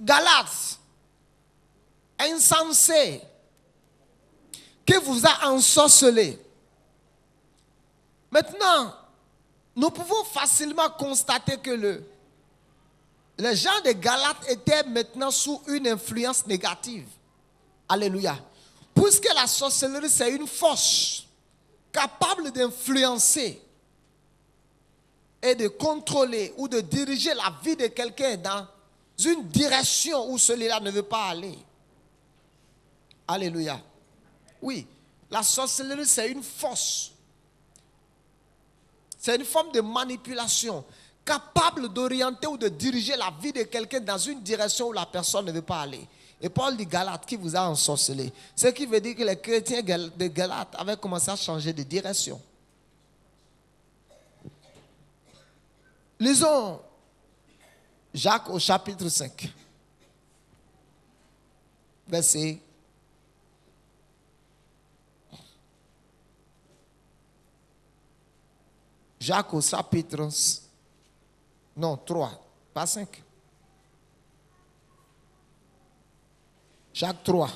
Galates, insensé, qui vous a ensorcelé. Maintenant, nous pouvons facilement constater que les gens de Galates étaient maintenant sous une influence négative. Alléluia. Puisque la sorcellerie, c'est une force capable d'influencer et de contrôler ou de diriger la vie de quelqu'un dans une direction où celui-là ne veut pas aller. Alléluia. Oui, la sorcellerie, c'est une force. C'est une forme de manipulation capable d'orienter ou de diriger la vie de quelqu'un dans une direction où la personne ne veut pas aller. Et Paul dit Galates qui vous a ensorcelé. Ce qui veut dire que les chrétiens de Galates avaient commencé à changer de direction. Lisons Jacques au chapitre 5. Verset. Jacques au chapitre 3, pas 5. Jacques 3.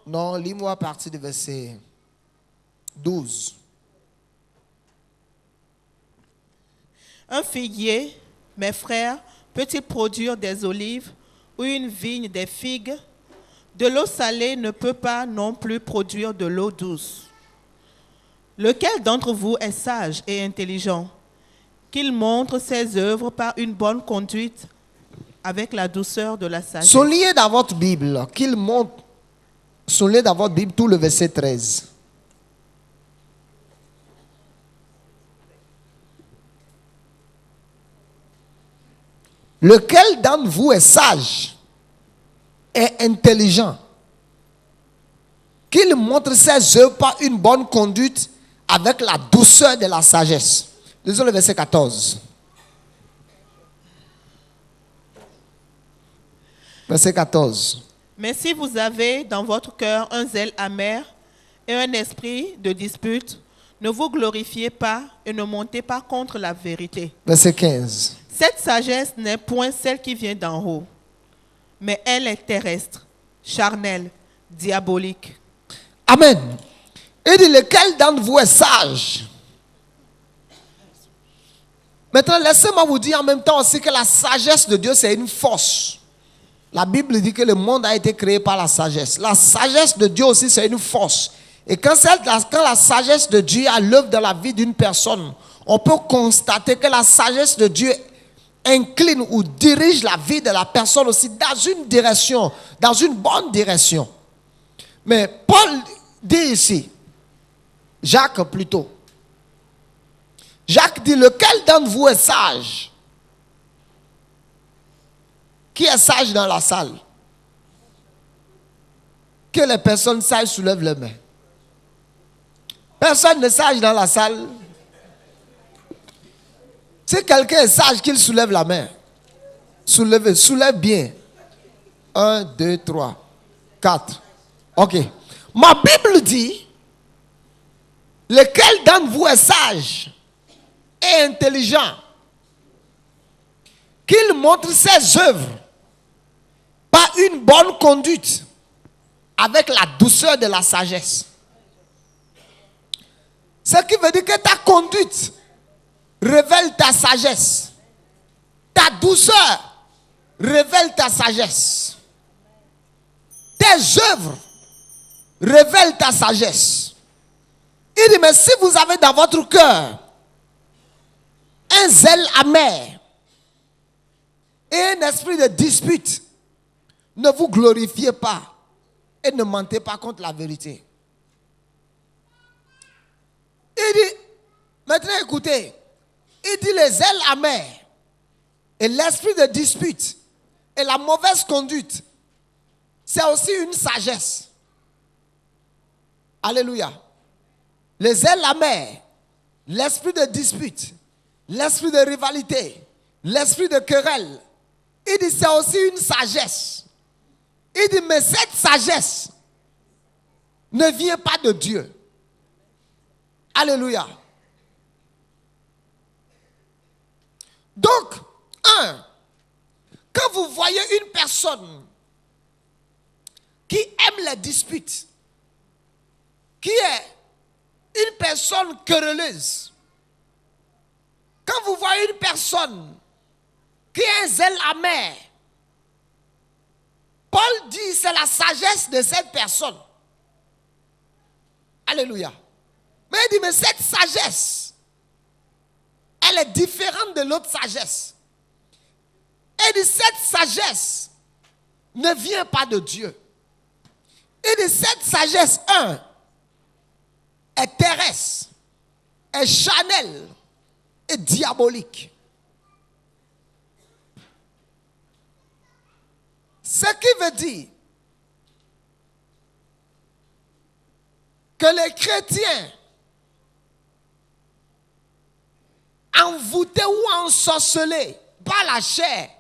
Non, lis-moi à partir du verset 12. Un figuier, mes frères, peut-il produire des olives ou une vigne des figues? De l'eau salée ne peut pas non plus produire de l'eau douce. Lequel d'entre vous est sage et intelligent, qu'il montre ses œuvres par une bonne conduite avec la douceur de la sagesse? Soulignez dans votre Bible, qu'il montre, soulignez dans votre Bible tout le verset 13. Lequel d'entre vous est sage et intelligent, qu'il montre ses œuvres par une bonne conduite avec la douceur de la sagesse. Lisons le verset 14. Verset 14. Mais si vous avez dans votre cœur un zèle amer et un esprit de dispute, ne vous glorifiez pas et ne montez pas contre la vérité. Verset 15. Cette sagesse n'est point celle qui vient d'en haut, mais elle est terrestre, charnelle, diabolique. Amen. Il dit, lequel d'entre vous est sage? Maintenant, laissez-moi vous dire en même temps aussi que la sagesse de Dieu, c'est une force. La Bible dit que le monde a été créé par la sagesse. La sagesse de Dieu aussi, c'est une force. Et quand la sagesse de Dieu est à l'œuvre dans la vie d'une personne, on peut constater que la sagesse de Dieu incline ou dirige la vie de la personne aussi dans une direction, dans une bonne direction. Mais Paul dit ici, Jacques plutôt, Jacques dit, lequel d'entre vous est sage? Qui est sage dans la salle? Que les personnes sages soulèvent les mains. Personne n'est sage dans la salle. Si quelqu'un est sage, qu'il soulève la main. Soulève bien. 1, 2, 3, 4. Ok. Ma Bible dit, lequel d'entre vous est sage et intelligent, qu'il montre ses œuvres par une bonne conduite avec la douceur de la sagesse. Ce qui veut dire que ta conduite révèle ta sagesse. Ta douceur révèle ta sagesse. Tes œuvres révèlent ta sagesse. Il dit, mais si vous avez dans votre cœur un zèle amer et un esprit de dispute, ne vous glorifiez pas et ne mentez pas contre la vérité. Il dit, maintenant écoutez, il dit les zèles amers et l'esprit de dispute et la mauvaise conduite, c'est aussi une sagesse. Alléluia. Les zèles amers, l'esprit de dispute, l'esprit de rivalité, l'esprit de querelle, il dit c'est aussi une sagesse. Il dit mais cette sagesse ne vient pas de Dieu. Alléluia. Donc, quand vous voyez une personne qui aime les disputes, qui est une personne querelleuse, quand vous voyez une personne qui a un zèle amer, Paul dit c'est la sagesse de cette personne. Alléluia. Mais il dit, mais cette sagesse, elle est différente de l'autre sagesse. Et dit, cette sagesse ne vient pas de Dieu. Et dit, cette sagesse, est terrestre, est charnelle, est diabolique. Ce qui veut dire que les chrétiens envoûtés ou ensorcelés par la chair,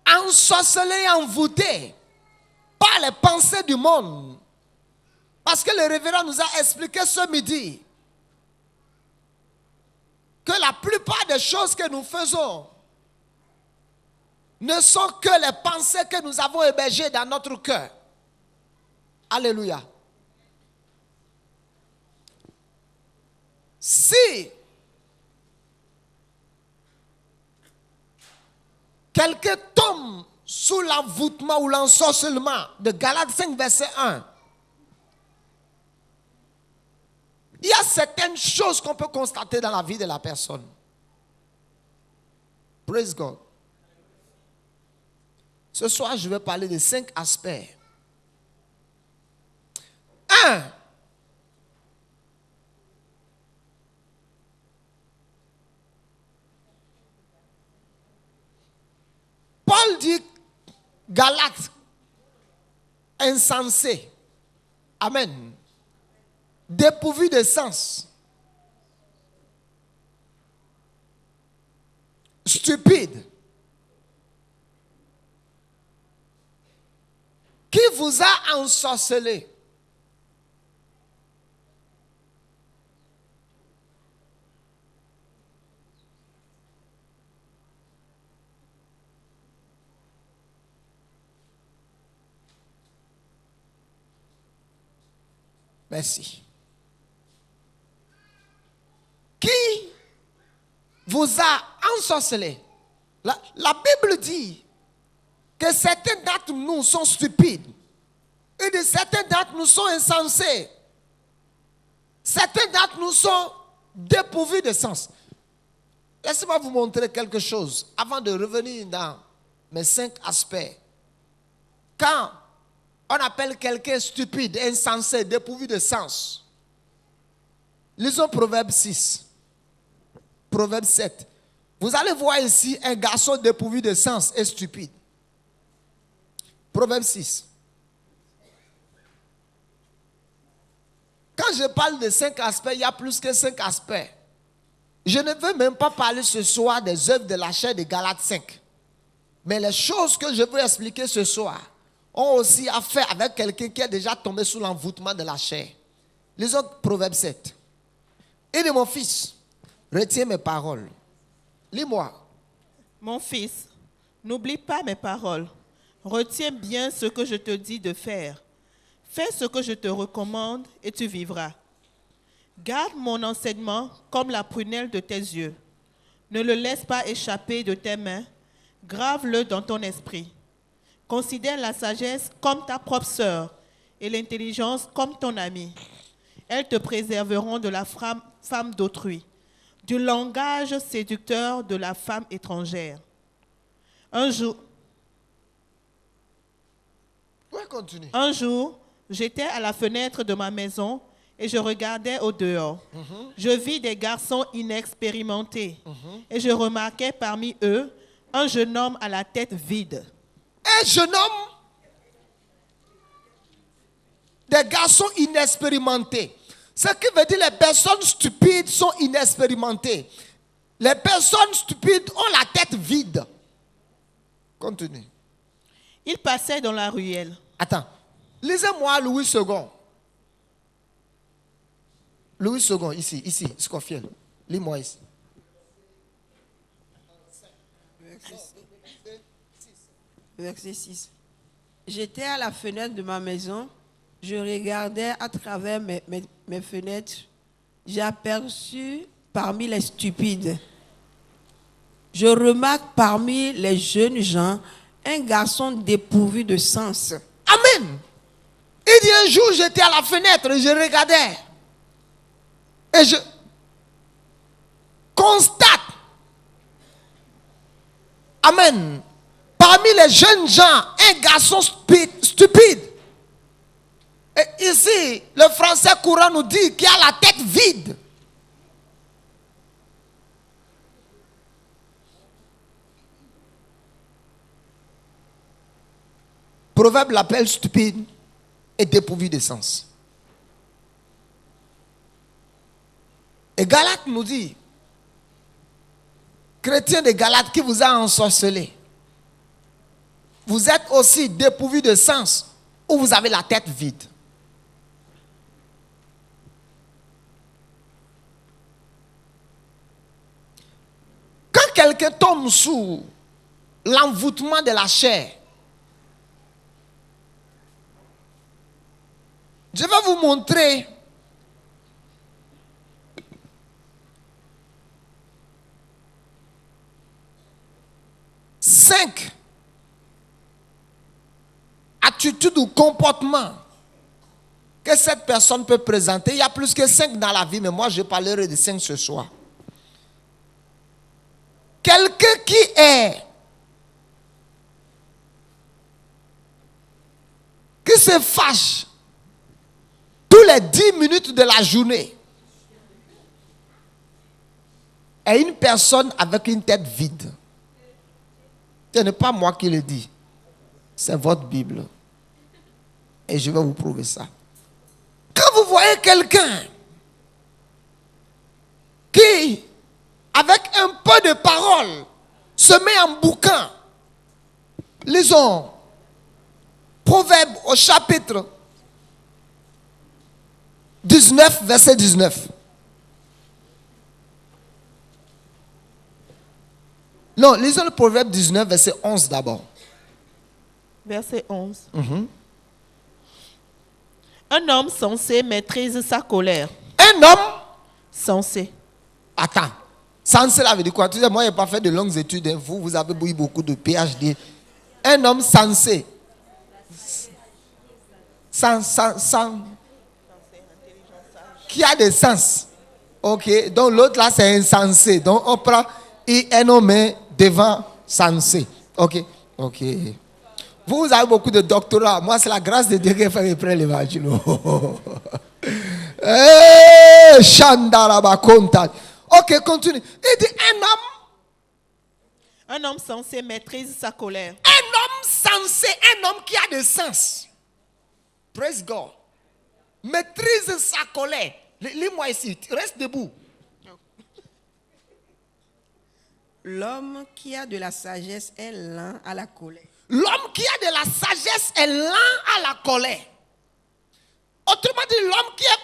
ensorcelés et envoûtés par les pensées du monde. Parce que le révérend nous a expliqué ce midi que la plupart des choses que nous faisons ne sont que les pensées que nous avons hébergées dans notre cœur. Alléluia. Si quelqu'un tombe sous l'envoûtement ou l'ensorcellement de Galates 5, verset 1, il y a certaines choses qu'on peut constater dans la vie de la personne. Praise God. Ce soir, je vais parler de 5 aspects. 1. Paul dit Galates, insensé. Amen. Dépourvu de sens. Stupide. Qui vous a ensorcelé? Merci. Qui vous a ensorcelé? La Bible dit que certains d'entre nous sont stupides et de certains d'entre nous sont insensés. Certains d'entre nous sont dépourvus de sens. Laissez-moi vous montrer quelque chose avant de revenir dans mes 5 aspects. Quand on appelle quelqu'un stupide, insensé, dépourvu de sens, lisons Proverbe 6, Proverbe 7. Vous allez voir ici un garçon dépourvu de sens et stupide. Proverbe 6. Quand je parle de 5 aspects, il y a plus que 5 aspects. Je ne veux même pas parler ce soir des œuvres de la chair de Galates 5. Mais les choses que je veux expliquer ce soir ont aussi affaire avec quelqu'un qui est déjà tombé sous l'envoûtement de la chair. Lisons Proverbe 7. Et de mon fils, retiens mes paroles. Lis-moi. Mon fils, n'oublie pas mes paroles. Retiens bien ce que je te dis de faire. Fais ce que je te recommande et tu vivras. Garde mon enseignement comme la prunelle de tes yeux. Ne le laisse pas échapper de tes mains. Grave-le dans ton esprit. Considère la sagesse comme ta propre sœur et l'intelligence comme ton amie. Elles te préserveront de la femme d'autrui, du langage séducteur de la femme étrangère. Un jour, j'étais à la fenêtre de ma maison et je regardais au dehors. Je vis des garçons inexpérimentés et je remarquais parmi eux un jeune homme à la tête vide. Un jeune homme, des garçons inexpérimentés. Ce qui veut dire les personnes stupides sont inexpérimentées. Les personnes stupides ont la tête vide. Continue. Il passait dans la ruelle. Attends. Lisez-moi Louis II. Louis II, ici, Scofield. Lis-moi ici. Verset 6. J'étais à la fenêtre de ma maison. Je regardais à travers mes fenêtres. J'ai aperçu parmi les stupides. Je remarque parmi les jeunes gens un garçon dépourvu de sens. Amen. Il dit un jour, j'étais à la fenêtre et je regardais. Et je constate. Amen. Parmi les jeunes gens, un garçon stupide. Et ici, le français courant nous dit qu'il a la tête vide. Proverbe l'appelle stupide et dépourvu de sens. Et Galate nous dit, chrétien de Galate qui vous a ensorcelé, vous êtes aussi dépourvu de sens ou vous avez la tête vide. Quand quelqu'un tombe sous l'envoûtement de la chair, je vais vous montrer cinq attitudes ou comportements que cette personne peut présenter. Il y a plus que 5 dans la vie, mais moi je parlerai de 5 ce soir. Quelqu'un qui se fâche tous les 10 minutes de la journée est une personne avec une tête vide. Ce n'est pas moi qui le dis. C'est votre Bible. Et je vais vous prouver ça. Quand vous voyez quelqu'un qui, avec un peu de parole, se met en boucan, lisons Proverbe au chapitre 19, verset 19. Non, lisons le Proverbe 19, verset 11 d'abord. Verset 11. Un homme sensé maîtrise sa colère. Un homme Sensé. Attends. Sensé, là veut dire quoi? Tu sais, moi, je n'ai pas fait de longues études. Hein. Vous avez eu beaucoup de PhD. Un homme sensé. Qui a des sens. Ok. Donc, l'autre, là, c'est insensé. Donc, on prend un homme devant sensé. Ok. Ok. Vous avez beaucoup de doctorats. Moi, c'est la grâce de Dieu qui fait près l'évangile. Ok, continue. Il dit un homme sensé maîtrise sa colère. Un homme sensé, un homme qui a de sens. Praise God. Maîtrise sa colère. Lis-moi ici. Reste debout. L'homme qui a de la sagesse est lent à la colère. L'homme qui a de la sagesse est lent à la colère. Autrement dit, l'homme qui est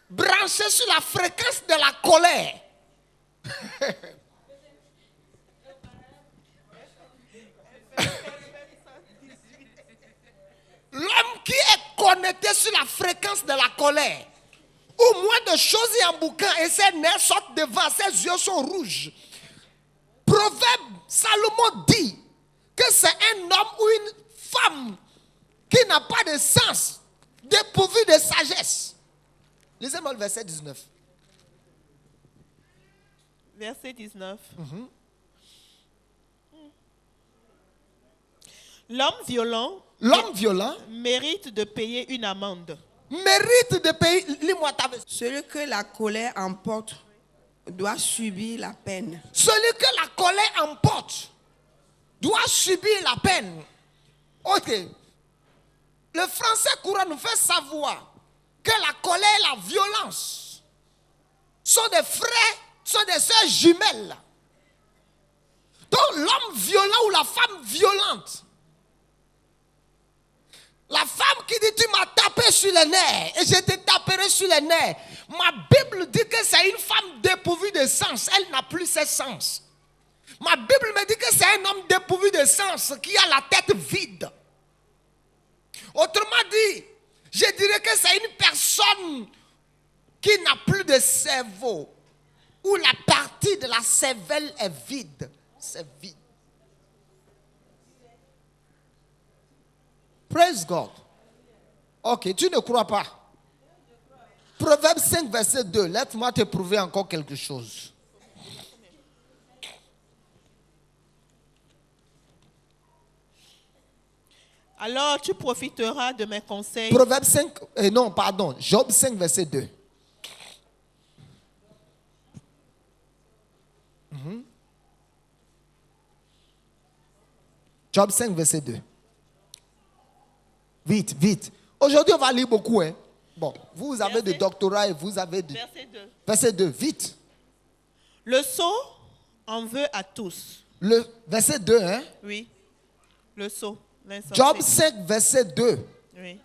branché sur la fréquence de la colère. L'homme qui est connecté sur la fréquence de la colère. Au moins de choses et en boucan et ses nerfs sortent devant, ses yeux sont rouges. Proverbe, Salomon dit que c'est un homme ou une femme qui n'a pas de sens, dépourvu de sagesse. Lisez-moi le verset 19. Verset 19. L'homme violent mérite de payer une amende. Mérite de payer. Lis-moi ta version. Celui que la colère emporte doit subir la peine. Celui que la colère emporte doit subir la peine. Ok. Le français courant nous fait savoir que la colère et la violence sont des frères, sont des sœurs jumelles. Donc l'homme violent ou la femme violente La femme qui dit, tu m'as tapé sur les nerfs et je te taperai sur les nerfs. Ma Bible dit que c'est une femme dépourvue de sens. Elle n'a plus ses sens. Ma Bible me dit que c'est un homme dépourvu de sens qui a la tête vide. Autrement dit, je dirais que c'est une personne qui n'a plus de cerveau. Où la partie de la cervelle est vide. C'est vide. Praise God. Ok, tu ne crois pas. Proverbe 5, verset 2. Laisse-moi te prouver encore quelque chose. Alors tu profiteras de mes conseils. Proverbe 5, non, pardon. Job 5, verset 2. Job 5, verset 2. Vite, vite. Aujourd'hui, on va lire beaucoup. Hein? Bon, vous avez des doctorats et vous avez... Verset 2. Verset 2, vite. Le sot en veut à tous. Le verset 2, hein? Oui. Le sot. Job 5, verset 2. Oui.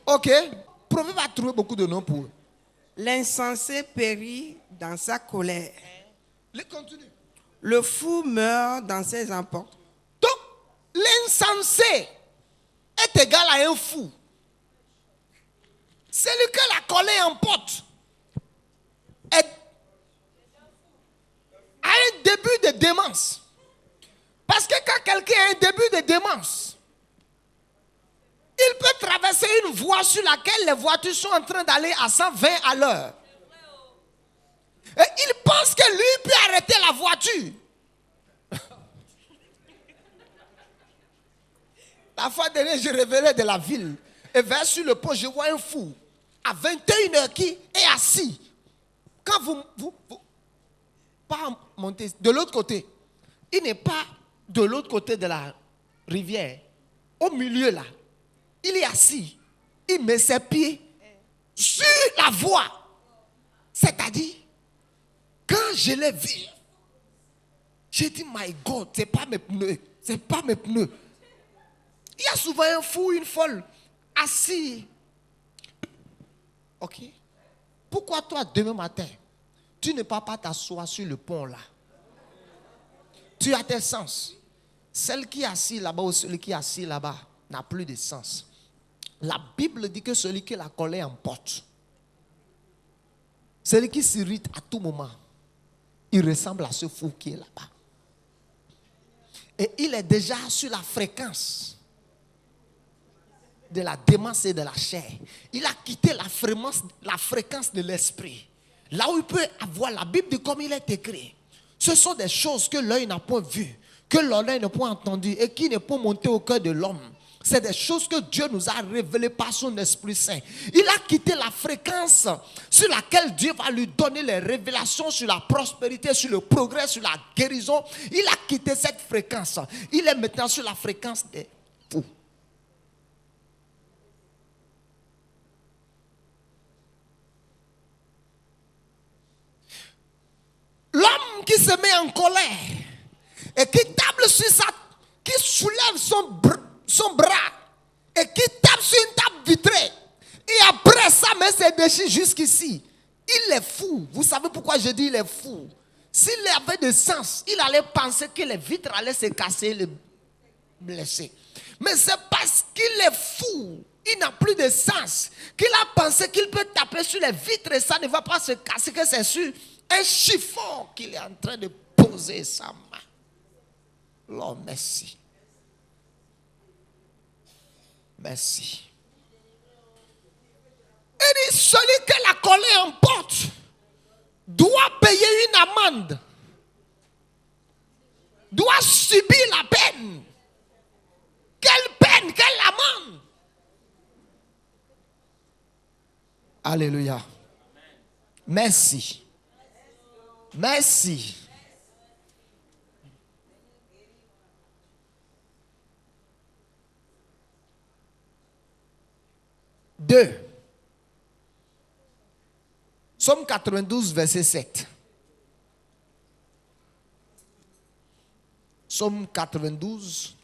Ok. Proverbe va trouver beaucoup de noms pour eux. L'insensé périt dans sa colère. Continue. Le fou meurt dans ses emportes. Donc, l'insensé est égal à un fou. Celui que la colère emporte est à un début de démence. Parce que quand quelqu'un a un début de démence, il peut traverser une voie sur laquelle les voitures sont en train d'aller à 120 à l'heure. Et il pense que lui peut arrêter la voiture. La fois dernière, je revenais de la ville. Et vers sur le pont, je vois un fou à 21h qui est assis. Quand vous pas monter de l'autre côté, il n'est pas de l'autre côté de la rivière. Au milieu là, il est assis. Il met ses pieds sur la voie. C'est-à-dire, quand je l'ai vu, j'ai dit, my God, c'est pas mes pneus. C'est pas mes pneus. Il y a souvent un fou, une folle, assis. Ok. Pourquoi toi, demain matin, tu ne peux pas t'asseoir sur le pont là? Tu as tes sens. Celle qui est assise là-bas ou celui qui est assis là-bas n'a plus de sens. La Bible dit que celui qui la colère emporte, celui qui s'irrite à tout moment, il ressemble à ce fou qui est là-bas. Et il est déjà sur la fréquence de la démence et de la chair. Il a quitté la fréquence de l'esprit. Là où il peut avoir, la Bible dit comme il est écrit. Ce sont des choses que l'œil n'a point vues, que l'oreille n'a point entendues et qui ne peuvent monter au cœur de l'homme. C'est des choses que Dieu nous a révélées par son Esprit Saint. Il a quitté la fréquence sur laquelle Dieu va lui donner les révélations sur la prospérité, sur le progrès, sur la guérison. Il a quitté cette fréquence. Il est maintenant sur la fréquence des fous. L'homme qui se met en colère et qui table sur qui soulève son bras et qui tape sur une table vitrée et après ça met ses déchets jusqu'ici, il est fou. Vous savez pourquoi je dis il est fou? S'il avait de sens, il allait penser que les vitres allaient se casser et le blesser. Mais c'est parce qu'il est fou, il n'a plus de sens, qu'il a pensé qu'il peut taper sur les vitres et ça ne va pas se casser, que c'est sur un chiffon qu'il est en train de poser sa main. Lord, merci. Merci. Il dit, celui que la colère emporte doit payer une amende, doit subir la peine. Quelle peine, quelle amende? Alléluia. Merci. Merci. Deux. Somme 92, verset 7. Somme 92,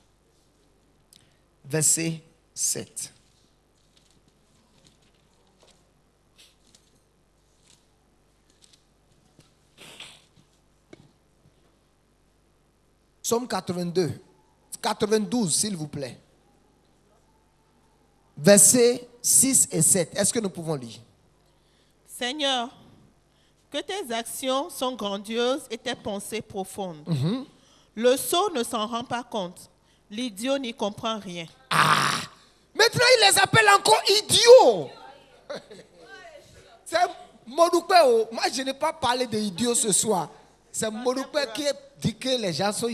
verset 7. Psaume 92, s'il vous plaît. Versets 6 et 7. Est-ce que nous pouvons lire? Seigneur, que tes actions sont grandioses et tes pensées profondes. Le sot ne s'en rend pas compte. L'idiot n'y comprend rien. Ah! Maintenant, il les appelle encore idiots. C'est Modoukpe. Moi, je n'ai pas parlé d'idiots ce soir. C'est Modoukpe qui dit que les gens sont...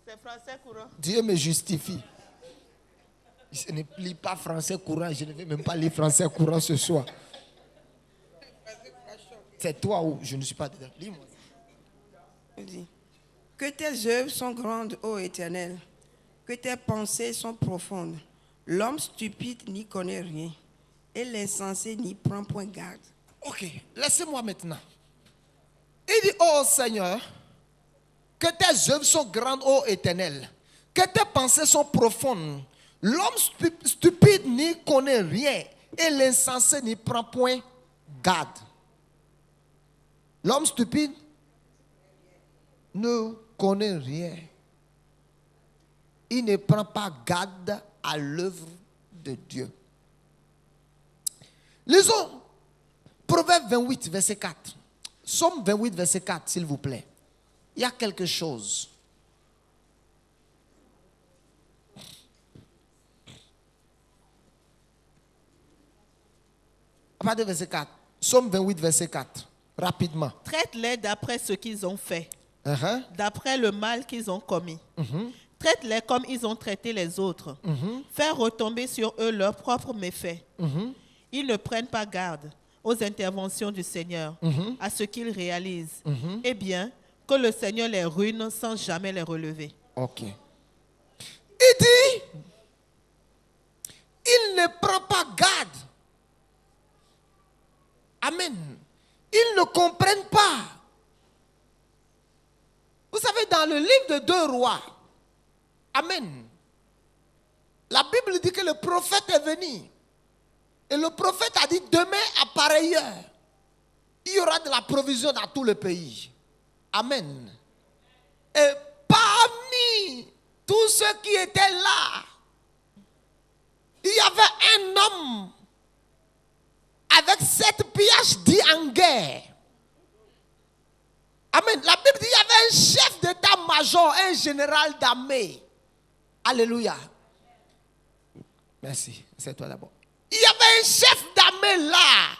C'est français courant. Dieu me justifie. Je ne lis pas français courant. Je ne vais même pas lire français courant ce soir. C'est toi ou je ne suis pas dedans. Lis-moi. Que tes œuvres sont grandes, ô Éternel. Que tes pensées sont profondes. L'homme stupide n'y connaît rien. Et l'insensé n'y prend point garde. Ok, laissez-moi maintenant. Il dit, oh Seigneur, que tes œuvres sont grandes, ô Éternel. Que tes pensées sont profondes. L'homme stupide n'y connaît rien. Et l'insensé n'y prend point garde. L'homme stupide ne connaît rien. Il ne prend pas garde à l'œuvre de Dieu. Lisons Proverbe 28, verset 4. Psaume 28, verset 4, s'il vous plaît. Il y a quelque chose. À partir de verset 4. Psaume 28, verset 4. Rapidement. Traite-les d'après ce qu'ils ont fait, Uh-huh. d'après le mal qu'ils ont commis. Traite-les comme ils ont traité les autres. Fais retomber sur eux leurs propres méfaits. Ils ne prennent pas garde aux interventions du Seigneur, à ce qu'ils réalisent. Eh bien, que le Seigneur les ruine sans jamais les relever. Ok. Il dit, il ne prend pas garde. Amen. Ils ne comprennent pas. Vous savez, dans le livre de 2 Rois, Amen, la Bible dit que le prophète est venu. Et le prophète a dit, demain à pareille heure, il y aura de la provision dans tout le pays. Amen. Et parmi tous ceux qui étaient là, il y avait un homme avec 7 PhD en guerre. Amen. La Bible dit qu'il y avait un chef d'état-major, un général d'armée. Alléluia. Merci. C'est toi d'abord. Il y avait un chef d'armée là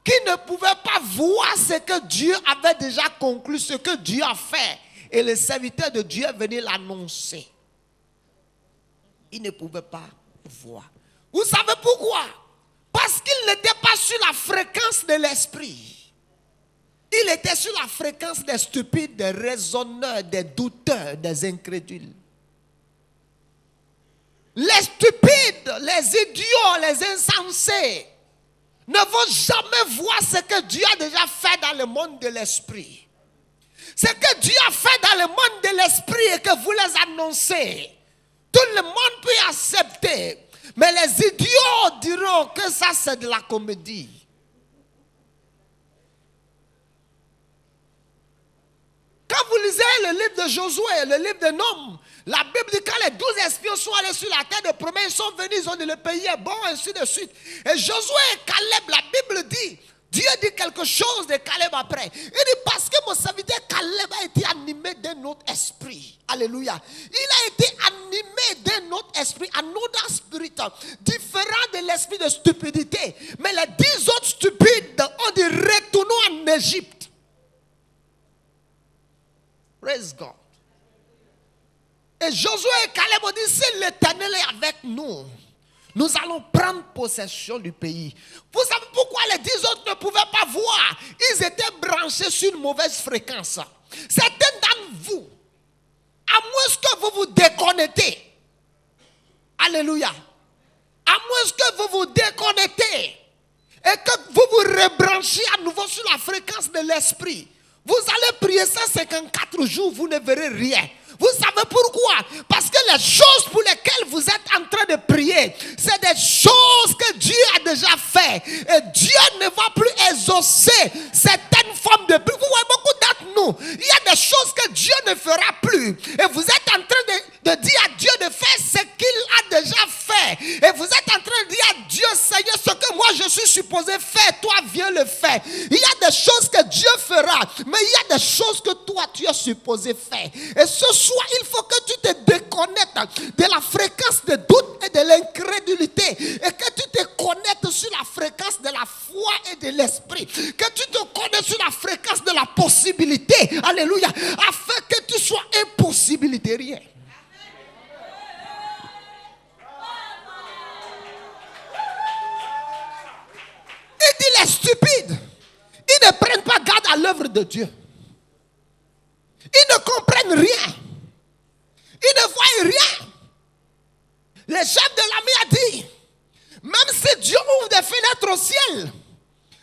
qui ne pouvait pas voir ce que Dieu avait déjà conclu, ce que Dieu a fait. Et le serviteur de Dieu venait l'annoncer. Il ne pouvait pas voir. Vous savez pourquoi? Parce qu'il n'était pas sur la fréquence de l'esprit. Il était sur la fréquence des stupides, des raisonneurs, des douteurs, des incrédules. Les stupides, les idiots, les insensés ne vont jamais voir ce que Dieu a déjà fait dans le monde de l'esprit. Ce que Dieu a fait dans le monde de l'esprit et que vous les annoncez, tout le monde peut accepter. Mais les idiots diront que ça c'est de la comédie. Quand vous lisez le livre de Josué, le livre de Nom, la Bible dit que quand les 12 espions sont allés sur la terre de promesse, ils sont venus, ils ont dit le pays est bon, ainsi de suite. Et Josué et Caleb, la Bible dit, Dieu dit quelque chose de Caleb après. Il dit parce que mon serviteur Caleb a été animé d'un autre esprit. Alléluia. Il a été animé d'un autre esprit, un autre spirit, différent de l'esprit de stupidité. Mais les 10 autres stupides ont dit retournons en Égypte. Praise God. Et Josué et Caleb ont dit, si l'Éternel est avec nous, nous allons prendre possession du pays. Vous savez pourquoi les 10 autres ne pouvaient pas voir? Ils étaient branchés sur une mauvaise fréquence. Certains d'entre vous, à moins que vous vous déconnectez, alléluia, à moins que vous vous déconnectez et que vous vous rebranchez à nouveau sur la fréquence de l'esprit, vous allez prier 154 jours, vous ne verrez rien. Vous savez pourquoi? Parce que les choses pour lesquelles vous êtes en train de prier, c'est déjà fait. Et Dieu ne va plus exaucer certaines formes de prière. Vous voyez, beaucoup d'entre nous, il y a des choses que Dieu ne fera plus. Et vous êtes en train de dire à Dieu de faire ce qu'il a déjà fait. Et vous êtes en train de dire à Dieu, Seigneur, ce que moi je suis supposé faire, toi viens le faire. Il y a des choses que Dieu fera, mais il y a des choses que toi tu es supposé faire. Et ce soir, il faut que tu te déconnectes de la fréquence de doute et de l'incrédulité. Et que tu te connectes sur la fréquence de la foi et de l'esprit. Que tu te connectes sur la fréquence de la possibilité. Alléluia. Afin que tu sois impossibilité rien. Il dit les stupides, ils ne prennent pas garde à l'œuvre de Dieu. Ils ne comprennent rien. Ils ne voient rien. Le chef de l'armée a dit, même si Dieu ouvre des fenêtres au ciel,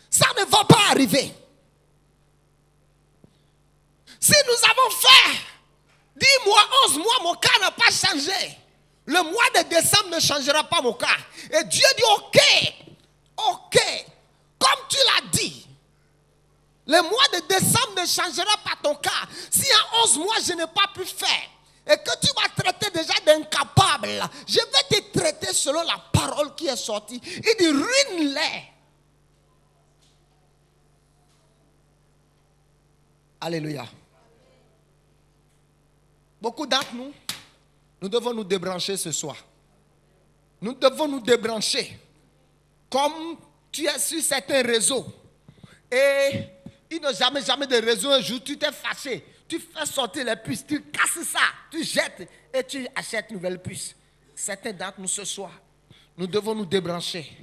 ça ne va pas arriver. Si nous avons fait 10 mois, 11 mois, mon cas n'a pas changé. Le mois de décembre ne changera pas mon cas. Et Dieu dit, ok, comme tu l'as dit, le mois de décembre ne changera pas ton cas. Si en 11 mois je n'ai pas pu faire, et que tu m'as traité déjà d'incapable, je vais te traiter selon la parole qui est sortie. Il dit, ruine-les. Alléluia. Beaucoup d'entre nous, nous devons nous débrancher ce soir. Nous devons nous débrancher. Comme tu es sur certains réseaux et il n'y a jamais de réseau. Un jour, tu t'es fâché. Tu fais sortir les puces, tu casses ça, tu jettes et tu achètes une nouvelle puce. Certains d'entre nous ce soir, nous devons nous débrancher.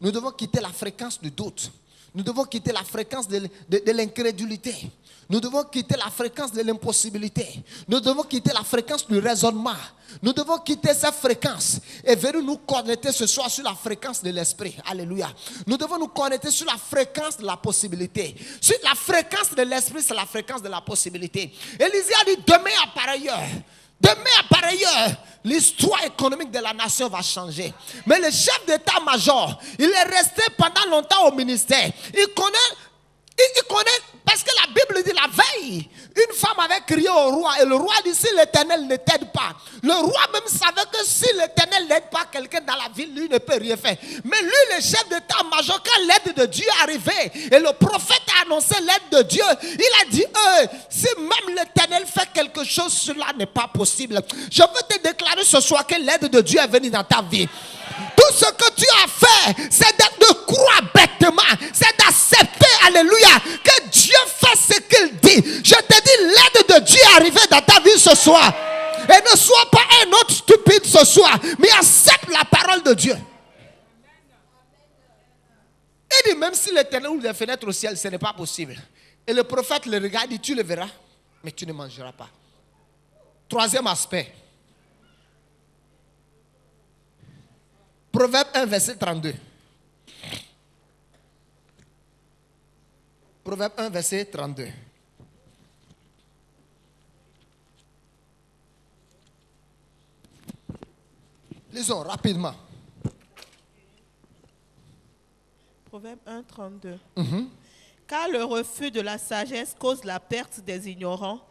Nous devons quitter la fréquence du doute. Nous devons quitter la fréquence de l'incrédulité. Nous devons quitter la fréquence de l'impossibilité. Nous devons quitter la fréquence du raisonnement. Nous devons quitter cette fréquence et venir nous connecter ce soir sur la fréquence de l'esprit. Alléluia. Nous devons nous connecter sur la fréquence de la possibilité. Sur la fréquence de l'esprit, c'est la fréquence de la possibilité. Élisée a dit, demain à pareille heure, l'histoire économique de la nation va changer. Mais le chef d'état-major, il est resté pendant longtemps au ministère. Il connaît, parce que la Bible dit la veille, une femme avait crié au roi et le roi dit, si l'Éternel ne t'aide pas. Le roi même savait que si l'Éternel n'aide pas quelqu'un dans la ville, lui ne peut rien faire. Mais lui, le chef d'état-major, quand l'aide de Dieu est arrivée et le prophète a annoncé l'aide de Dieu, il a dit, si même l'Éternel fait quelque chose, cela n'est pas possible. Je veux te déclarer ce soir que l'aide de Dieu est venue dans ta vie. Tout ce que tu as fait, c'est de croire bêtement, c'est d'accepter, alléluia, que Dieu fait ce qu'il dit. Je te dis, l'aide de Dieu est arrivée dans ta vie ce soir. Et ne sois pas un autre stupide ce soir, mais accepte la parole de Dieu. Il dit, même si l'Éternel ouvre des fenêtres au ciel, ce n'est pas possible. Et le prophète le regarde, dit, tu le verras, mais tu ne mangeras pas. Troisième aspect. Proverbe 1, verset 32. Proverbe 1, verset 32. Lisons rapidement. Proverbe 1, 32. Car le refus de la sagesse cause la perte des ignorants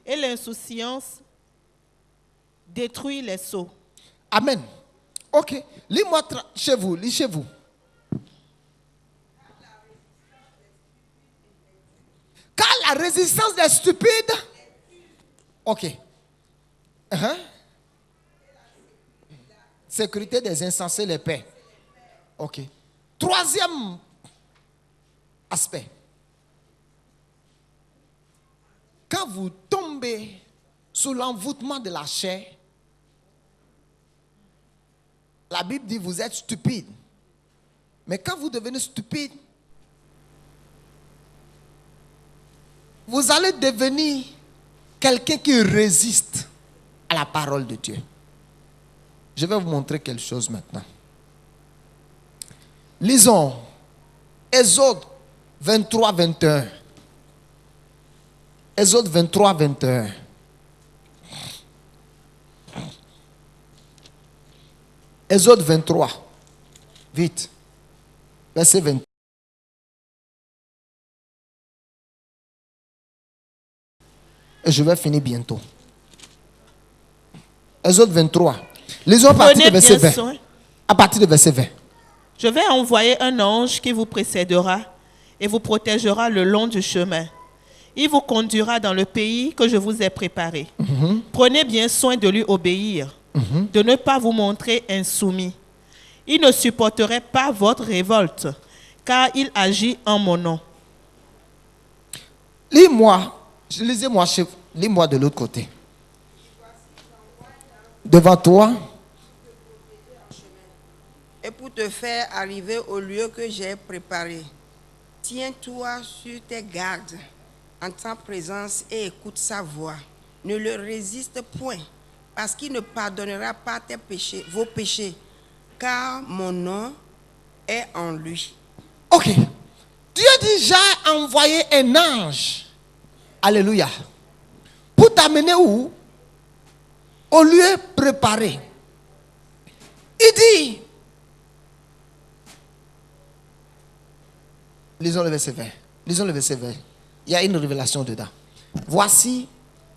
et l'insouciance détruit les sots. Amen. Ok. Lis-moi chez vous. Lis chez vous. Car la résistance des stupides. Ok. Sécurité des insensés les paix. Ok. Troisième aspect. Quand vous tombez sous l'envoûtement de la chair, la Bible dit vous êtes stupide. Mais quand vous devenez stupide, vous allez devenir quelqu'un qui résiste à la parole de Dieu. Je vais vous montrer quelque chose maintenant. Lisons Exode 23, 21. Exode 23, 21. Exode 23. Vite. verset 20. Et je vais finir bientôt. Exode 23. Lisons à partir Prenez de verset bien 20. soin. À partir de verset 20. Je vais envoyer un ange qui vous précédera et vous protégera le long du chemin. Il vous conduira dans le pays que je vous ai préparé. Prenez bien soin de lui obéir, de ne pas vous montrer insoumis. Il ne supporterait pas votre révolte, car il agit en mon nom. Lis-moi. Lisez-moi, chef. Lis-moi de l'autre côté. Devant toi. Et pour te faire arriver au lieu que j'ai préparé, tiens-toi sur tes gardes en sa présence et écoute sa voix. Ne le résiste point, parce qu'il ne pardonnera pas tes péchés, vos péchés, car mon nom est en lui. Ok. Dieu dit, j'ai envoyé un ange. Alléluia. Pour t'amener où? Au lieu préparé. Il dit, lisons le verset 20. Lisons le verset 20. Il y a une révélation dedans. Voici,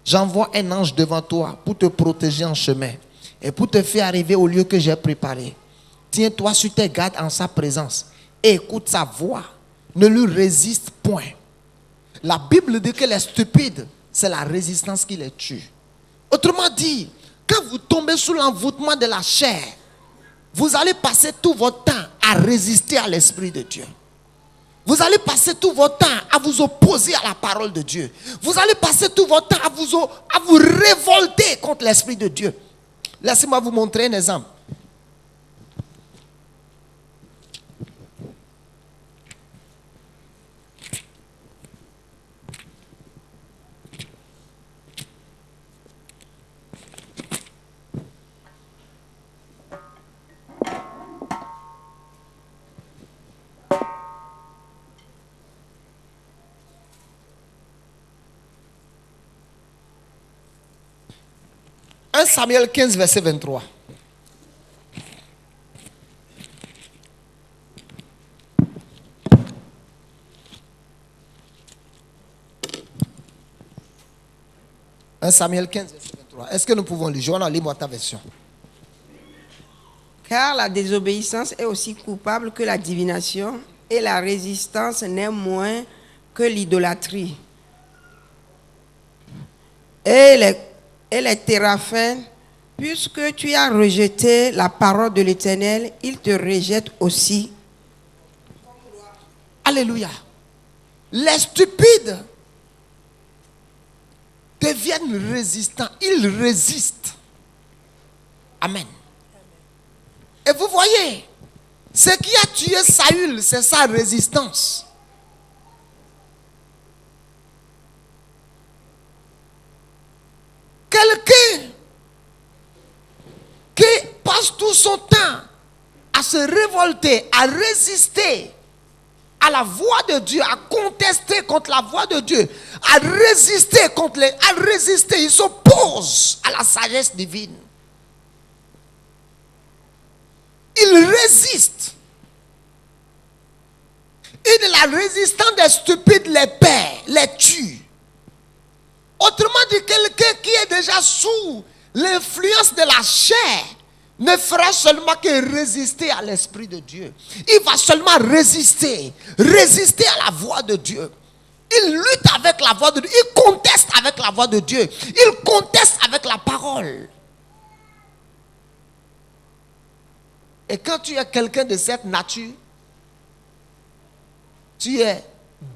j'envoie un ange devant toi pour te protéger en chemin et pour te faire arriver au lieu que j'ai préparé. Tiens-toi sur tes gardes en sa présence et écoute sa voix. Ne lui résiste point. La Bible dit que les stupides, c'est la résistance qui les tue. Autrement dit, quand vous tombez sous l'envoûtement de la chair, vous allez passer tout votre temps à résister à l'Esprit de Dieu. Vous allez passer tout votre temps à vous opposer à la parole de Dieu. Vous allez passer tout votre temps à vous révolter contre l'Esprit de Dieu. Laissez-moi vous montrer un exemple. Samuel 15, verset 23. Samuel 15, verset 23. Est-ce que nous pouvons lire? Joanna, lis-moi ta version. Car la désobéissance est aussi coupable que la divination, et la résistance n'est moins que l'idolâtrie. Et les téraphins, puisque tu as rejeté la parole de l'Éternel, ils te rejettent aussi. Alléluia. Les stupides deviennent résistants. Ils résistent. Amen. Et vous voyez, ce qui a tué Saül, c'est sa résistance. Quelqu'un qui passe tout son temps à se révolter, à résister à la voix de Dieu, à contester contre la voix de Dieu, à résister, il s'oppose à la sagesse divine. Il résiste. Et de la résistance des stupides les perd, les tue. Autrement dit, quelqu'un qui est déjà sous l'influence de la chair ne fera seulement que résister à l'Esprit de Dieu. Il va seulement résister à la voix de Dieu. Il lutte avec la voix de Dieu. Il conteste avec la voix de Dieu. Il conteste avec la parole. Et quand tu es quelqu'un de cette nature, tu es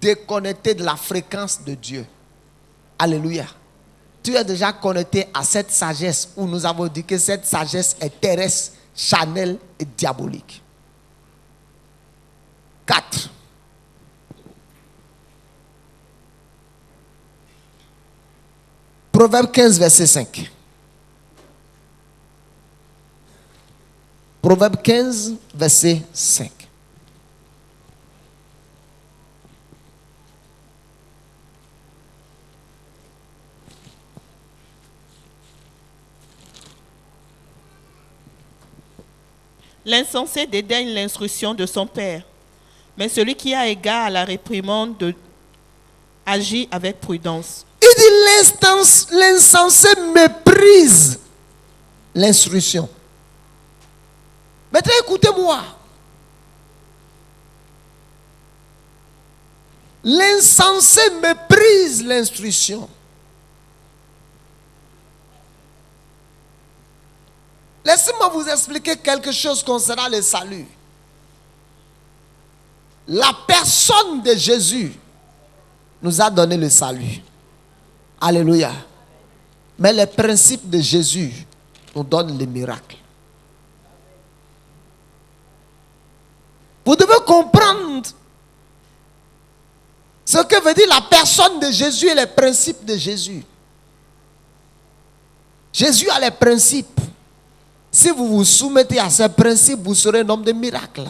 déconnecté de la fréquence de Dieu. Alléluia. Tu es déjà connecté à cette sagesse où nous avons dit que cette sagesse est terrestre, charnelle et diabolique. 4. Proverbe 15, verset 5. Proverbe 15, verset 5. L'insensé dédaigne l'instruction de son père, Mais celui qui a égard à la réprimande agit avec prudence. Il dit l'insensé méprise l'instruction. Maintenant, écoutez-moi. L'insensé méprise l'instruction. Laissez-moi vous expliquer quelque chose concernant le salut. La personne de Jésus nous a donné le salut. Alléluia. Mais les principes de Jésus nous donnent les miracles. Vous devez comprendre ce que veut dire la personne de Jésus et les principes de Jésus. Jésus a les principes. Si vous vous soumettez à ces principes, vous serez un homme de miracles.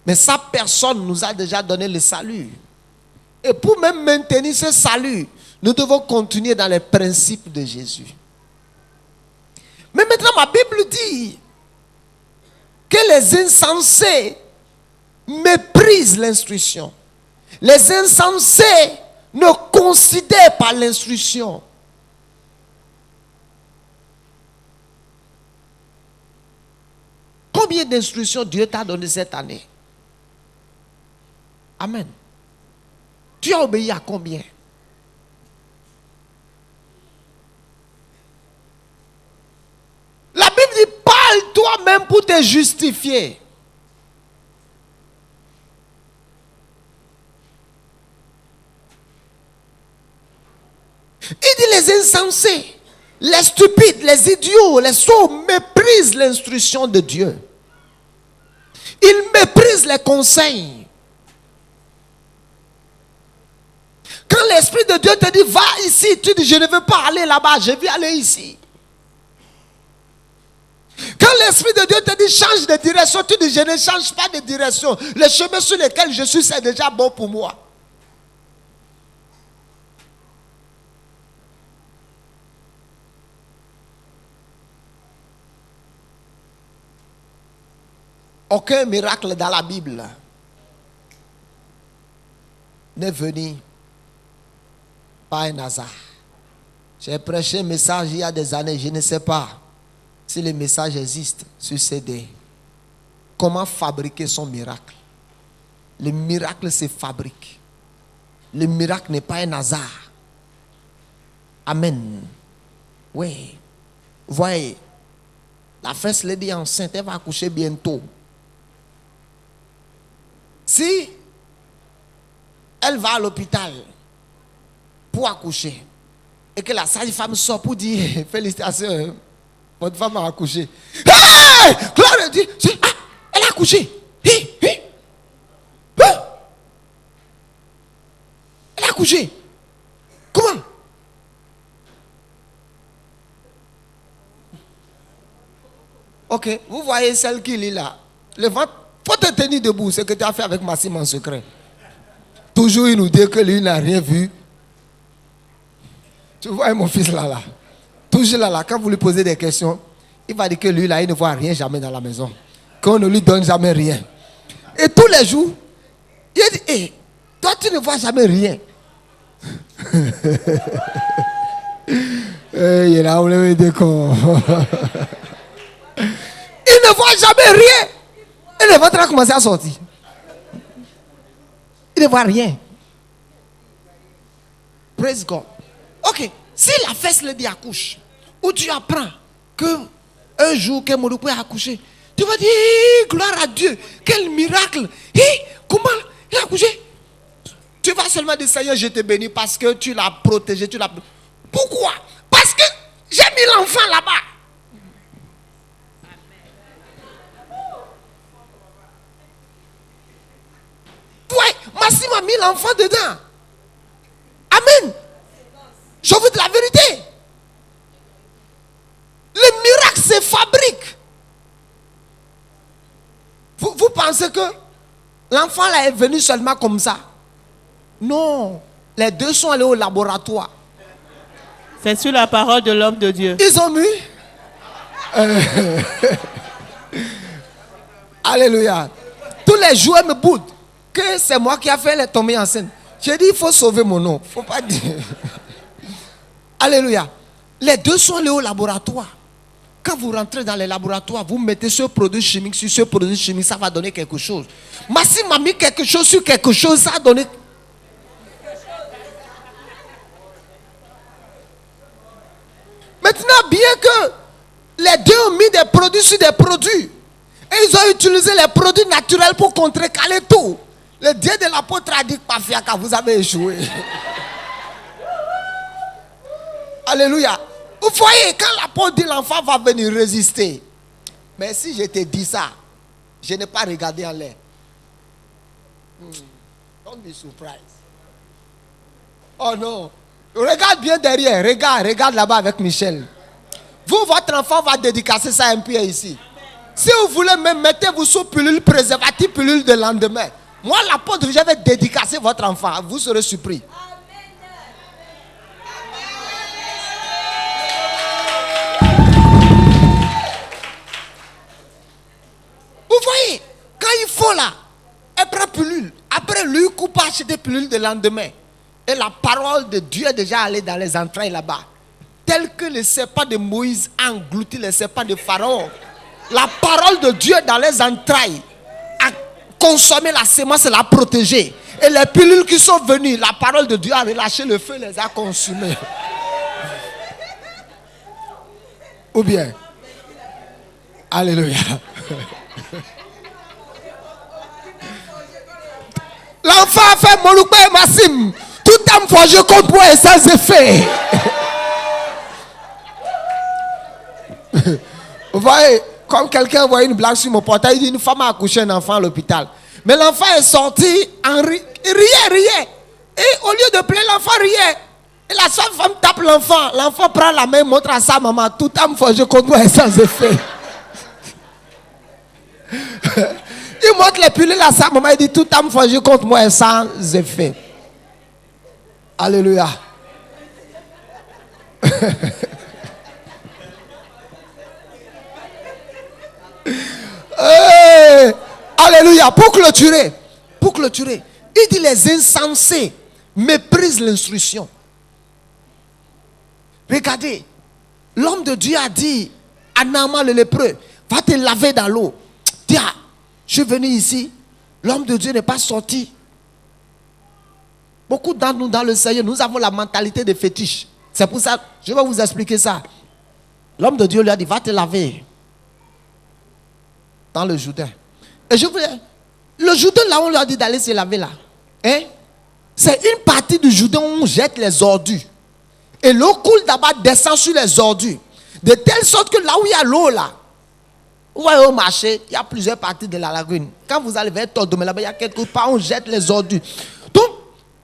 Mais sa personne nous a déjà donné le salut. Et pour même maintenir ce salut, nous devons continuer dans les principes de Jésus. Mais maintenant, ma Bible dit que les insensés méprisent l'instruction. Les insensés ne considèrent pas l'instruction. Combien d'instructions Dieu t'a donné cette année? Amen. Tu as obéi à combien? La Bible dit, parle toi-même pour te justifier. Il dit les insensés, les stupides, les idiots, les sots méprisent l'instruction de Dieu. Ils méprisent les conseils. Quand l'Esprit de Dieu te dit, va ici, tu dis, je ne veux pas aller là-bas, je vais aller ici. Quand l'Esprit de Dieu te dit, change de direction, tu dis, je ne change pas de direction. Le chemin sur lequel je suis, c'est déjà bon pour moi. Aucun miracle dans la Bible n'est venu par un hasard. J'ai prêché un message il y a des années, je ne sais pas si le message existe sur CD. Comment fabriquer son miracle? Le miracle se fabrique. Le miracle n'est pas un hasard. Amen. Oui. Vous voyez, la first lady enceinte, elle va accoucher bientôt. Si elle va à l'hôpital pour accoucher et que la sage-femme sort pour dire félicitations, votre femme a accouché. Hey! Gloire dit, elle a accouché. Elle a accouché. Comment? Ok, vous voyez celle qui lit là. Le ventre. Faut te tenir debout, ce que tu as fait avec Massim en secret. Toujours il nous dit que lui n'a rien vu. Tu vois mon fils là. Toujours là, quand vous lui posez des questions, il va dire que lui là, il ne voit rien jamais dans la maison. Qu'on ne lui donne jamais rien. Et tous les jours, il dit, hey, toi tu ne vois jamais rien. Il est là, on le dit qu'on... Il ne voit jamais rien. Et le ventre a commencé à sortir. Il ne voit rien. Praise God. Ok. Si la fesse le dit accouche, ou tu apprends que un jour que Moudoukou a accouché, tu vas dire, gloire à Dieu, quel miracle. Comment il a accouché? Tu vas seulement dire, Seigneur, je te bénis parce que tu l'as protégé. Pourquoi? Parce que j'ai mis l'enfant là-bas. Ouais, Massim a mis l'enfant dedans. Amen. Je vous dis la vérité. Le miracle se fabrique. Vous pensez que l'enfant là est venu seulement comme ça? Non. Les deux sont allés au laboratoire. C'est sur la parole de l'homme de Dieu. Ils ont mis. Alléluia. Tous les jours, me boudent. que c'est moi qui a fait les tomber enceinte. J'ai dit, il faut sauver mon nom. Il ne faut pas dire. Alléluia. Les deux sont allés au laboratoire. Quand vous rentrez dans les laboratoires, vous mettez ce produit chimique sur ce produit chimique, ça va donner quelque chose. Massim m'a mis quelque chose sur quelque chose, ça a donné. Maintenant, bien que les deux ont mis des produits sur des produits, et ils ont utilisé les produits naturels pour contrecarrer tout, le Dieu de l'apôtre a dit, Pafiaka, vous avez échoué. Alléluia. Vous voyez, quand l'apôtre dit l'enfant va venir résister. Mais si je te dis ça, je n'ai pas regardé en l'air. Don't be surprised. Oh non. Regarde bien derrière. Regarde là-bas avec Michel. Vous, votre enfant va dédicacer ça un peu ici. Si vous voulez, même mettez-vous sous pilule préservative, pilule de lendemain. Moi, l'apôtre, je vais dédicacer votre enfant. Vous serez surpris. Vous voyez, quand il faut là, elle prend pilule. Après, lui coupe acheter pilule de lendemain. Et la parole de Dieu est déjà allée dans les entrailles là-bas. Tel que le serpent de Moïse a englouti le serpent de Pharaon. La parole de Dieu dans les entrailles a consommé la semence et l'a protégée. Et les pilules qui sont venues, la parole de Dieu a relâché le feu et les a consumées. Ou bien, alléluia. L'enfant a fait Moloukbe et Massim. Tout âme forgée contre moi est sans effet. Vous voyez, comme quelqu'un voit une blague sur mon portail, il dit une femme a accouché un enfant à l'hôpital. Mais l'enfant est sorti en riait. Et au lieu de pleurer, l'enfant riait. Et la seule femme tape l'enfant. L'enfant prend la main, montre à sa maman. Tout âme forgée contre moi est sans effet. Il montre les pilules à sa maman. Il dit tout âme forgée contre moi est sans effet. Alléluia. Hey, alléluia. Pour clôturer, il dit les insensés méprisent l'instruction. Regardez, l'homme de Dieu a dit à Naaman le lépreux, va te laver dans l'eau. Tiens, je suis venu ici, l'homme de Dieu n'est pas sorti. Beaucoup d'entre nous dans le Seigneur, nous avons la mentalité de fétiche. C'est pour ça, je vais vous expliquer ça. L'homme de Dieu lui a dit, va te laver dans le Jourdain. Et je voulais, le Jourdain là, on lui a dit d'aller se laver là. Hein? C'est une partie du Jourdain où on jette les ordures. Et l'eau coule d'abord, descend sur les ordures. De telle sorte que là où il y a l'eau là, vous voyez au marché, il y a plusieurs parties de la lagune. Quand vous allez vers Tordome là-bas, il y a quelque part où on jette les ordures. Donc,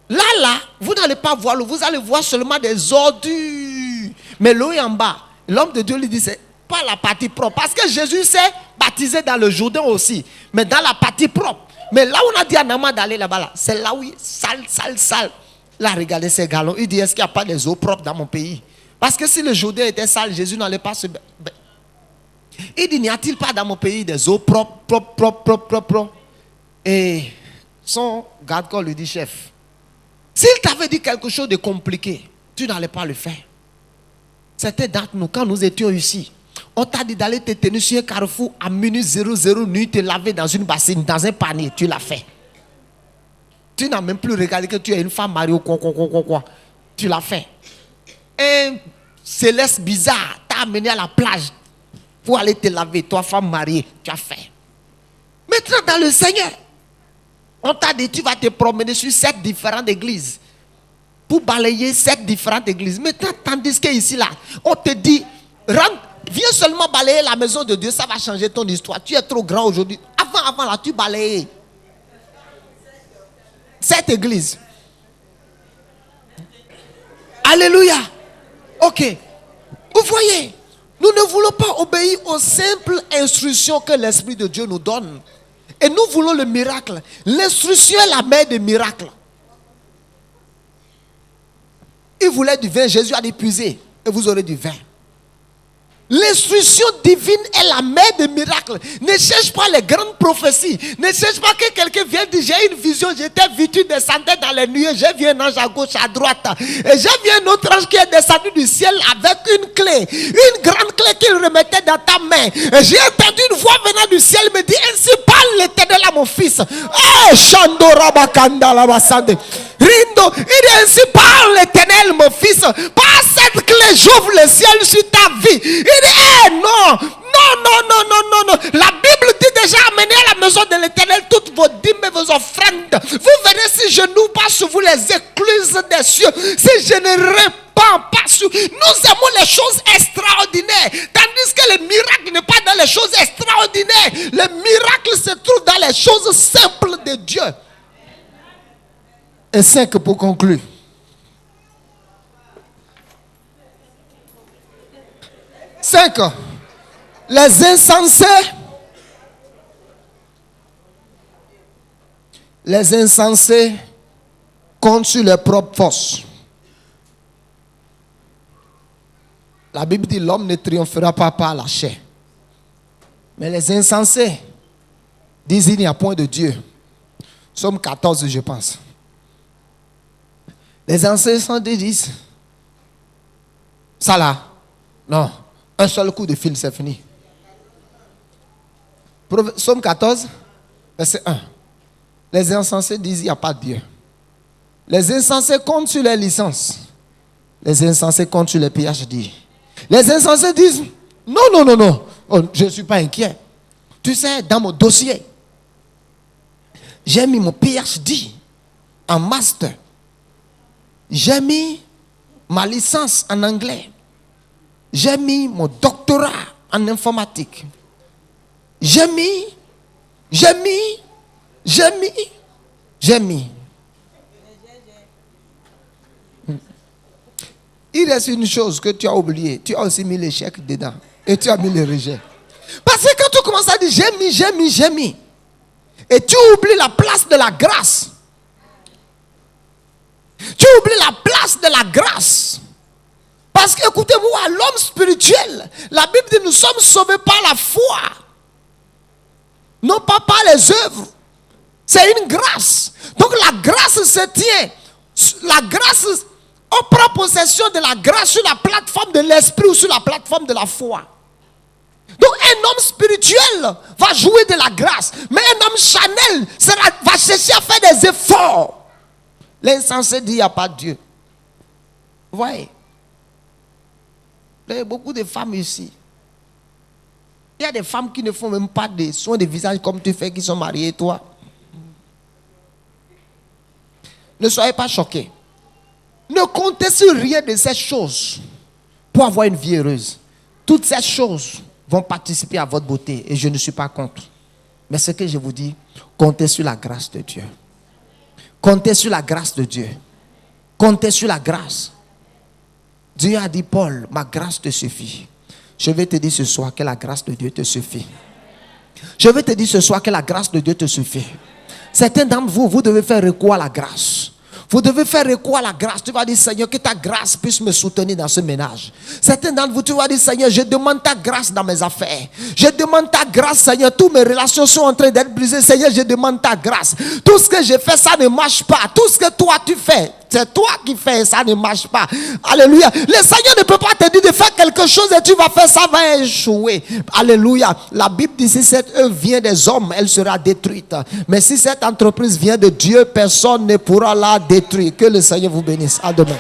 là, vous n'allez pas voir l'eau, vous allez voir seulement des ordures. Mais l'eau est en bas. L'homme de Dieu lui dit, c'est pas la partie propre. Parce que Jésus s'est baptisé dans le Jourdain aussi. Mais dans la partie propre. Mais là où on a dit à Naaman d'aller là-bas, là, c'est là où il est sale. Là, regardez ces galons. Il dit, est-ce qu'il n'y a pas des eaux propres dans mon pays? Parce que si le Jourdain était sale, Jésus n'allait pas se... Il dit, n'y a-t-il pas dans mon pays des eaux propres? Et son garde-corps lui dit, chef, s'il t'avait dit quelque chose de compliqué, tu n'allais pas le faire. C'était d'entre nous, quand nous étions ici, on t'a dit d'aller te tenir sur un carrefour à minute 00 nuit, te laver dans une bassine, dans un panier. Tu l'as fait. Tu n'as même plus regardé que tu es une femme mariée ou quoi. Tu l'as fait. Un céleste bizarre t'a amené à la plage pour aller te laver. Toi, femme mariée, tu as fait. Maintenant, dans le Seigneur, on t'a dit tu vas te promener sur 7 différentes églises pour balayer 7 différentes églises. Maintenant, tandis qu'ici, là, on te dit, viens seulement balayer la maison de Dieu, ça va changer ton histoire. Tu es trop grand aujourd'hui. Avant, là, tu balayais 7 églises. Alléluia. Ok. Vous voyez, nous ne voulons pas obéir aux simples instructions que l'Esprit de Dieu nous donne. Et nous voulons le miracle. L'instruction est la mère des miracles. Il voulait du vin, Jésus a dit puisez et vous aurez du vin. L'instruction divine est la mère des miracles. Ne cherche pas les grandes prophéties. Ne cherche pas que quelqu'un vienne dire j'ai une vision, j'étais vu, tu descendais dans les nuées, j'ai vu un ange à gauche, à droite. Et j'ai vu un autre ange qui est descendu du ciel avec une clé, une grande clé qu'il remettait dans ta main. Et j'ai entendu une voix venant du ciel me dire ainsi parle l'Éternel à mon fils. Eh, Shandora Bakanda la Basande. Rindo, il dit ainsi parle l'Éternel mon fils. Par cette clé j'ouvre le ciel sur ta vie. Il dit non. La Bible dit déjà amenez à la maison de l'Éternel toutes vos dîmes et vos offrandes. Vous verrez si je n'ouvre pas sur vous les écluses des cieux. Si je ne répands pas sur. Nous aimons les choses extraordinaires. Tandis que le miracle n'est pas dans les choses extraordinaires. Le miracle se trouve dans les choses simples de Dieu. Et 5 pour conclure. 5. Les insensés comptent sur leurs propres forces. La Bible dit l'homme ne triomphera pas par la chair. Mais les insensés disent il n'y a point de Dieu. Somme 14, je pense. Les insensés disent ça là, non, un seul coup de fil, c'est fini. Somme 14, verset 1. Les insensés disent il n'y a pas de Dieu. Les insensés comptent sur les licences. Les insensés comptent sur les PhD. Les insensés disent non. Oh, je ne suis pas inquiet. Tu sais, dans mon dossier, j'ai mis mon PhD en master. J'ai mis ma licence en anglais. J'ai mis mon doctorat en informatique. J'ai mis. Il reste une chose que tu as oubliée. Tu as aussi mis l'échec dedans. Et tu as mis le rejet. Parce que quand tu commences à dire j'ai mis. Et tu oublies la place de la grâce. Tu oublies la place de la grâce. Parce que, écoutez-moi, l'homme spirituel, la Bible dit nous sommes sauvés par la foi. Non pas par les œuvres. C'est une grâce. Donc la grâce se tient. La grâce, on prend possession de la grâce sur la plateforme de l'esprit ou sur la plateforme de la foi. Donc un homme spirituel va jouer de la grâce. Mais un homme charnel va chercher à faire des efforts. L'insensé dit il n'y a pas de Dieu. Vous voyez? Il y a beaucoup de femmes ici. Il y a des femmes qui ne font même pas des soins de visage comme tu fais, qui sont mariées, toi. Ne soyez pas choqués. Ne comptez sur rien de ces choses pour avoir une vie heureuse. Toutes ces choses vont participer à votre beauté et je ne suis pas contre. Mais ce que je vous dis, comptez sur la grâce de Dieu. Comptez sur la grâce de Dieu. Comptez sur la grâce. Dieu a dit, Paul, ma grâce te suffit. Je vais te dire ce soir que la grâce de Dieu te suffit. Je vais te dire ce soir que la grâce de Dieu te suffit. Certains d'entre vous, vous devez faire recours à la grâce. Vous devez faire recours à la grâce. Tu vas dire, Seigneur, que ta grâce puisse me soutenir dans ce ménage. Certains d'entre vous, tu vas dire, Seigneur, je demande ta grâce dans mes affaires. Je demande ta grâce, Seigneur. Toutes mes relations sont en train d'être brisées. Seigneur, je demande ta grâce. Tout ce que j'ai fait, ça ne marche pas. Tout ce que toi, tu fais, c'est toi qui fais, ça ne marche pas. Alléluia. Le Seigneur ne peut pas te dire de faire quelque chose et tu vas faire, ça va échouer. Alléluia. La Bible dit, si cette œuvre vient des hommes, elle sera détruite. Mais si cette entreprise vient de Dieu, personne ne pourra la détruire. Que le Seigneur vous bénisse. À demain.